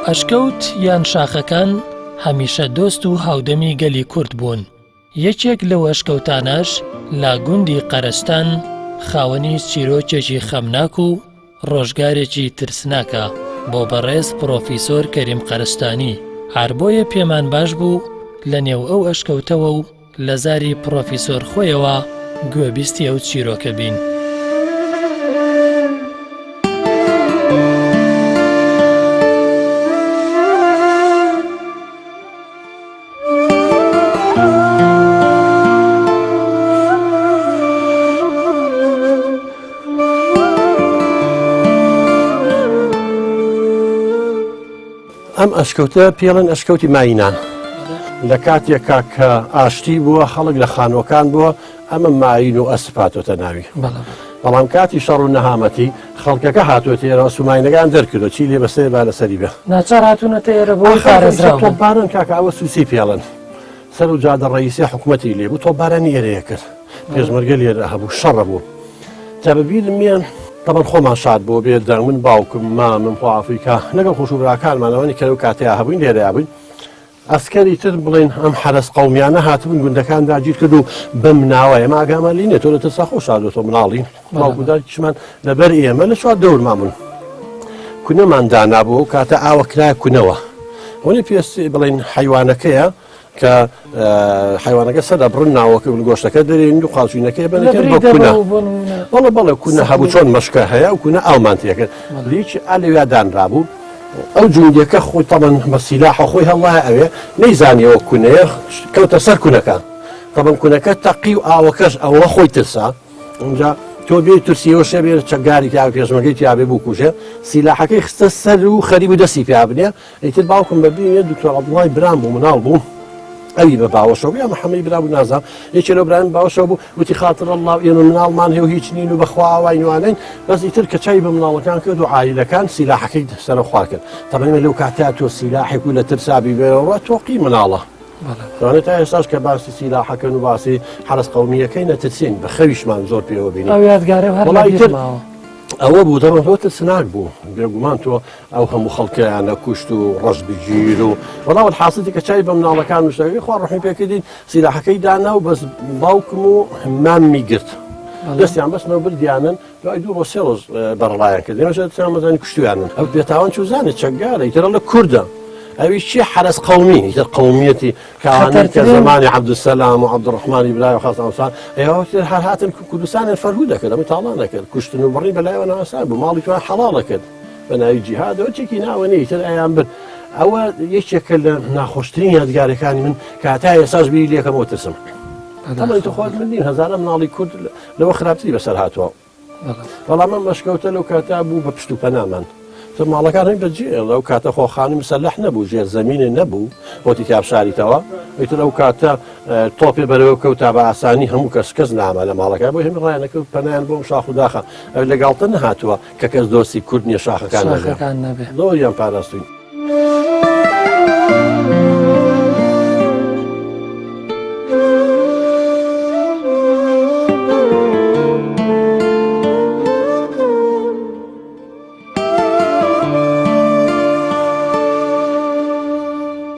ئەشکەوت یان شاخەکان هەمیشە دۆست و هاودەمی گەلی کورد بوون. یەکێک لەو ئەشکەوتانەش لا گوندی قەرستان خاوەنی چیرۆکێکی خەمناک و ڕۆژگارێکی ترسناکە بۆ بەڕێز پرۆفیسۆر کەریم قەرستانی. هەر پێمان باش بوو لە نێو ئەو ئەشکەوتەوە و لە زاری پرۆفیسۆر خۆیەوە گوێبیستی ئەو چیرۆکە بین. ئەم ئەشکەوتە پێڵێن ئەشکەوتی ماینان. لە کاتێکا کە ئاشتی بووە خەڵک لە خانۆکان بووە ئەمە ماین و ئەسپاتۆتە ناوی. بەڵام کاتی شەڕ و نەهامەتی خەڵکەکە هاتووە ئێرە سوماینەکان دەرکردو چی لێ بەسێ با لەسەری بێ. ناچار هاتوونەتە ئێرە بۆ خارەزراون. تۆپبارن کاکەوە سووسی پێڵێن. سەر و جادە ڕئیسی حکوومەتی لێبوو تۆپبارانی ئێرەیە کرد. پێشمەرگە لێرە هەبوو شەڕە بوو. جا بەبیرم میان طبعا خۆمان شاد بۆ بێت من باوکم مامم خۆ ئافریکا لەگەڵ خۆشوبراکانمانەوەنی کەرە و کاتەیە هەبووین لێرەیە بووین. ئەسکەری تر بڵێن ئەم حرەس قەومیانە هاتبوون گوندەکان داگیر کرد و بەم ناوە ئێمە ئاگامانلینێت تۆ لە ترسا خۆ شادۆتۆ مناڵین باوکودارکیشمان لەبەر ئێمە لە چوار دەورمامون کونەمان دانابوو و کاتە ئاوە کرایە کونەوە وەنی پێستی بڵێن حیوانەکەیە کە حیوانەکە سەدا بڕن ناوەکە گۆشتەکە دەرێن و خاڵچینەکەی بەنەکەن بۆ کونە بەڵێ کونە هەبوو چۆن مەشکە هەیە و کونە ئاومانتیەکە لیچ ئالەویا دانرابوو ئەو جوندەکە خۆی تەمەن بە سیلاحە خۆی هەڵایە ئەوێ نەیزانیەوە کونەیە کەوتە سەر کونەکان تەمەن کونەکە تەقی و ئاوەکەش ئەوە خۆی ترسا اینجا تۆ بێ تورسیەوە شەبێ چەکگاری تا پێشمەگەی تیاابێ بوو کوژێ سیلاحەکەی خستە سەر و خەریب و دەستی پیا بنێ ئیتر باوکم بەبیێ دکتۆر عەبدوڵڵای برام بوو مناڵ بوو ئەوی بە باوەشەوە یا محەممەدی برابوو نازام یەکێ لەو برایان باوەشەوە بوو وتی خاتر الله ئێمە مناڵمان هێو هیچ نین و بەخوا ئاوینوانین بەس ئیتر کە چای بە مناڵەکان کرد و عایلەکان سیلاحەکەی سەرخوا کرد تەمەنمە لەو کاتا تۆ سیلاحێک و لە ترسابی بێەوە تۆقی مناڵە دەوانێت تا ئێستاش کە باسی سیلاحەکەن و باسی حرەس قەومیەکەی نەترسین بە خەویشمان زۆر پێوە بینی ئەوە بوو دەڕۆتە سناک بوو بێگومان تۆ ئەو هەموو خەڵکیانە کوشت و ڕەش بگیر و وەڵاوت حاستی کە چای بە مناڵەکان مشتەکەی خوا ڕحمی پێکردین سیلاحەکەی دانا و بەس باوکم و مامی گرت دەستیان بەسنەوە بردیانن دوای دوو ڕۆ سێ ڕۆژ بەڕڵایان کرد مەزانی کوشتیانن ئەو بێتاوان چوزانێت چەکگارە ئیتر لە کووردە ئەوی چی حرەس قەومی ئیتر قەومیەتی کاوانەی کە زمانی عەبدولسەلام و عەبدوڕەحمانی برای و خاستانسان ئێوە هەر هاتن کوردستانیان فەرهوو دەکرد ئەمە تاڵان دەکرد کوشتن و بڕی بەلایەوە ناسان بوو ماڵی توان حەڵاڵ دەکرد بە ناوی جیهادەوە چێکی ناوە نیە ئیتر ئەیان برد ئەوە یەکێکە لە ناخۆشترین یادگارەکانی من کاتا ئێساش بیری لێکەمەوە ترسم تەمەنی تۆ خۆت من دین هەزارە مناڵی کورد لەوە خراپتری بەسەر هاتووە بەڵام ئەم مەشکەوتە لەو کاتا بوو بە پشت و پەنامان ماڵەکان هەی بەجێ لەو کاتە خۆخانی مسەلح نەبوو ژێر زەمینێ نەبوو بۆتی کابشاریتەوە ئیتر ئەو کاتە تۆپێ بەرەوە کەوتا بە ئاسانی هەموو کەس نامە لە ماڵەکە بۆ هەمی ڕایەنەکە و پەنایان بۆم شاخ و داخە ئەو لەگاڵتە نەهاتووە کە کەس دۆستی کورد نییە شاخەکان نەبێ زۆریان پاراستوین